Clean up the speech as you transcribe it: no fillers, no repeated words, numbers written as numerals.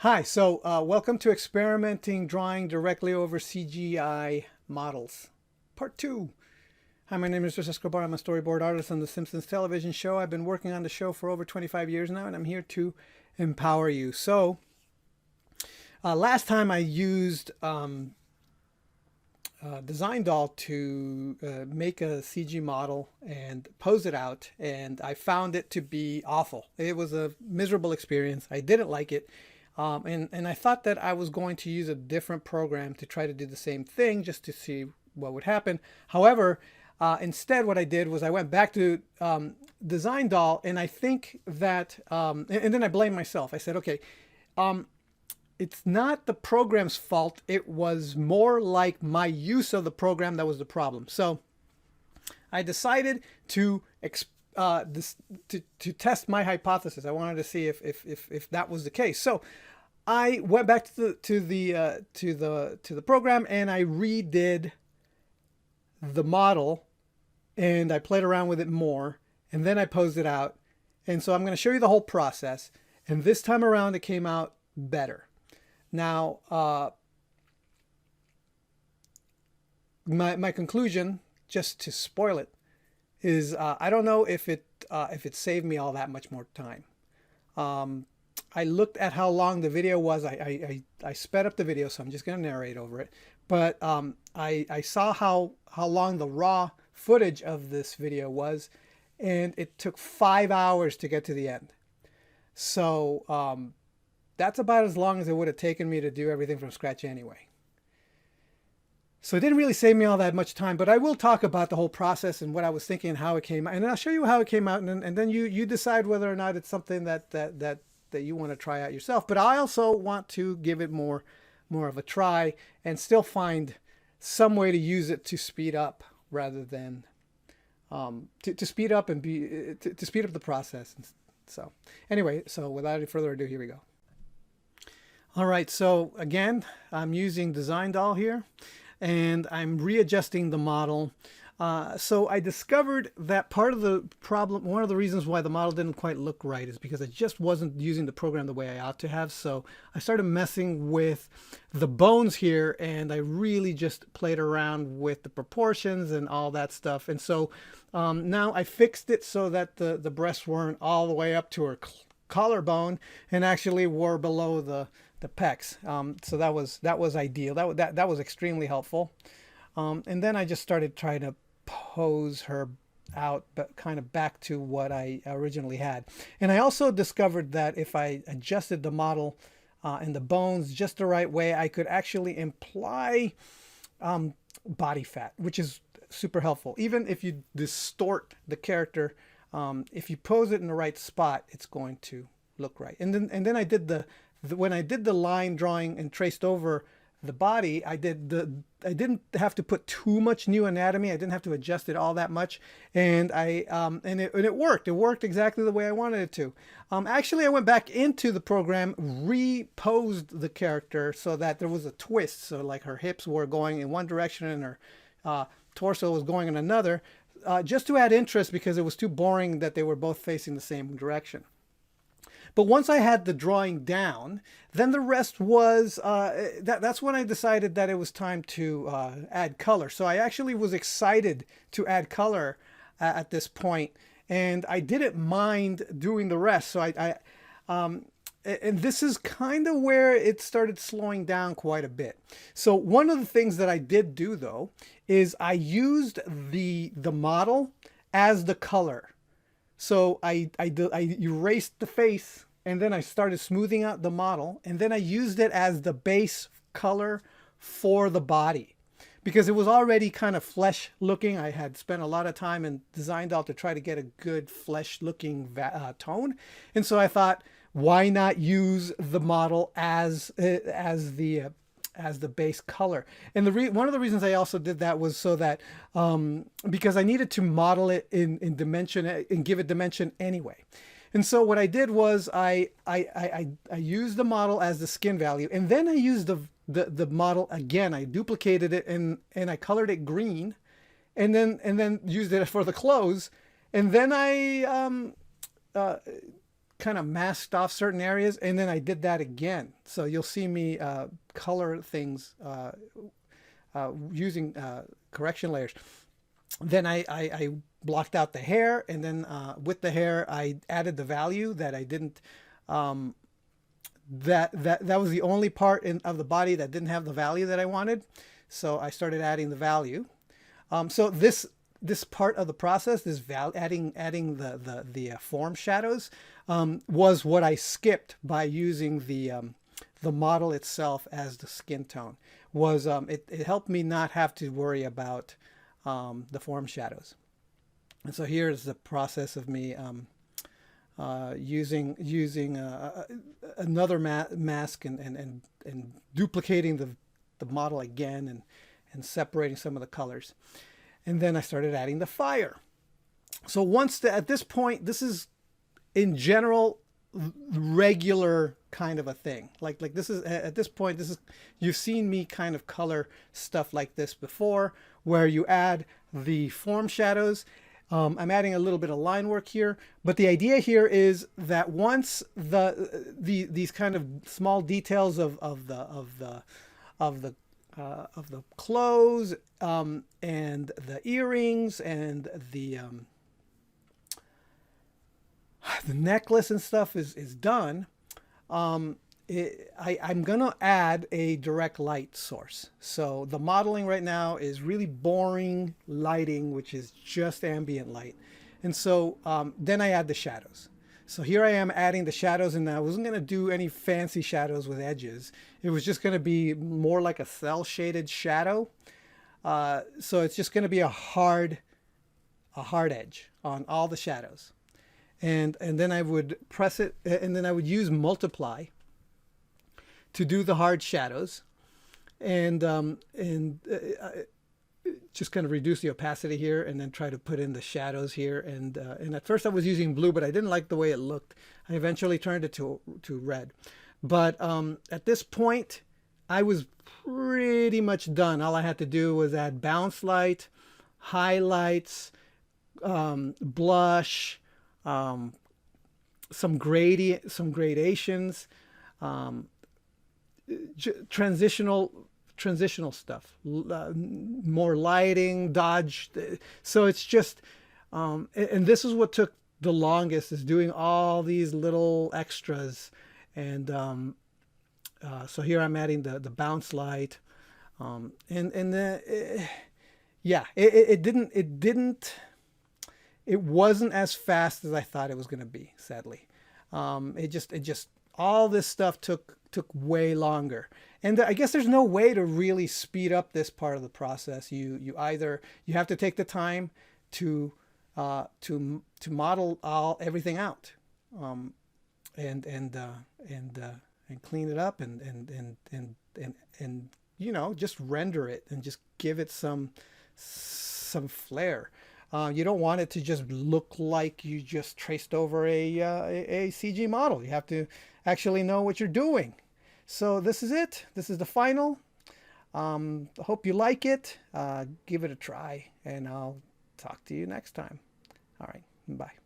Hi, welcome to experimenting drawing directly over CGI models, part two. Hi, my name is Mr. Escobar. I'm a storyboard artist on the Simpsons television show. I've been working on the show for over 25 years now, and I'm here to empower you. Last time I used Design Doll to make a CG model and pose it out, and I found it to be awful. It was a miserable experience. I didn't like it. And I thought that I was going to use a different program to try to do the same thing just to see what would happen. However, instead what I did was I went back to Design Doll, and I think that, and then I blamed myself. I said, okay, it's not the program's fault. It was more like my use of the program that was the problem. So I decided to test my hypothesis. I wanted to see if that was the case. So I went back to the program, and I redid the model, and I played around with it more, and then I posed it out. And so I'm going to show you the whole process. And this time around, it came out better. Now, my conclusion, just to spoil it, is I don't know if it saved me all that much more time. I looked at how long the video was. I sped up the video, so I'm just going to narrate over it. But I saw how long the raw footage of this video was, and it took 5 hours to get to the end. So that's about as long as it would have taken me to do everything from scratch anyway. So it didn't really save me all that much time, but I will talk about the whole process and what I was thinking and how it came out. And I'll show you how it came out, and then you decide whether or not it's something that you want to try out yourself. But I also want to give it more of a try and still find some way to use it to speed up rather than to speed up and to speed up the process. So anyway, so without any further ado, here we go. All right, so again, I'm using Design Doll here, and I'm readjusting the model. So I discovered that part of the problem, one of the reasons why the model didn't quite look right, is because I just wasn't using the program the way I ought to have. So I started messing with the bones here, and I really just played around with the proportions and all that stuff. And so now I fixed it so that the breasts weren't all the way up to her collarbone and actually were below the pecs. So that was ideal. That was extremely helpful. And then I just started trying to pose her out, but kind of back to what I originally had. And I also discovered that if I adjusted the model and the bones just the right way, I could actually imply body fat, which is super helpful. Even if you distort the character, if you pose it in the right spot, it's going to look right. And then I did when I did the line drawing and traced over the body, I didn't have to put too much new anatomy. I didn't have to adjust it all that much, and it worked. It worked exactly the way I wanted it to. Actually, I went back into the program, reposed the character so that there was a twist. So like her hips were going in one direction and her torso was going in another, just to add interest, because it was too boring that they were both facing the same direction. But once I had the drawing down, then the rest was, that's when I decided that it was time to add color. So I actually was excited to add color at this point, and I didn't mind doing the rest. So and this is kind of where it started slowing down quite a bit. So one of the things that I did do, though, is I used the model as the color. So I erased the face, and then I started smoothing out the model, and then I used it as the base color for the body, because it was already kind of flesh looking. I had spent a lot of time in Design Doll to try to get a good flesh looking tone, and so I thought, why not use the model as the base color? And one of the reasons I also did that was so that because I needed to model it in dimension and give it dimension anyway. And so what I did was I used the model as the skin value, and then I used the model again. I duplicated it and I colored it green, and then used it for the clothes, and then I kind of masked off certain areas, and then I did that again. So you'll see me color things using correction layers. Then I blocked out the hair, and then with the hair I added the value that I didn't. That was the only part of the body that didn't have the value that I wanted. So I started adding the value. So this part of the process, this adding the form shadows, was what I skipped by using the model itself as the skin tone. It helped me not have to worry about the form shadows. And so here's the process of me using another mask and duplicating the model again and separating some of the colors. And then I started adding the fire. So at this point, this is in general regular kind of a thing. Like this is at this point, you've seen me kind of color stuff like this before, where you add the form shadows. I'm adding a little bit of line work here, but the idea here is that once these kind of small details of the clothes and the earrings and the necklace and stuff is done, I'm gonna add a direct light source. So the modeling right now is really boring lighting, which is just ambient light. And so then I add the shadows. So here I am adding the shadows, and I wasn't gonna do any fancy shadows with edges. It was just gonna be more like a cell shaded shadow. So it's just gonna be a hard edge on all the shadows. And then I would press it, and then I would use multiply to do the hard shadows, and just kind of reduce the opacity here, and then try to put in the shadows here. And at first I was using blue, but I didn't like the way it looked. I eventually turned it to red. But at this point, I was pretty much done. All I had to do was add bounce light, highlights, blush, some gradations, transitional stuff, more lighting, dodge. So it's just, and this is what took the longest, is doing all these little extras. And so here I'm adding the bounce light, it wasn't as fast as I thought it was going to be, sadly. It just all this stuff took way longer. And I guess there's no way to really speed up this part of the process. You have to take the time to model everything out, and clean it up and just render it and just give it some flair. You don't want it to just look like you just traced over a CG model. You have to actually know what you're doing. So this is it. This is the final. I hope you like it. Give it a try, and I'll talk to you next time. All right. Bye.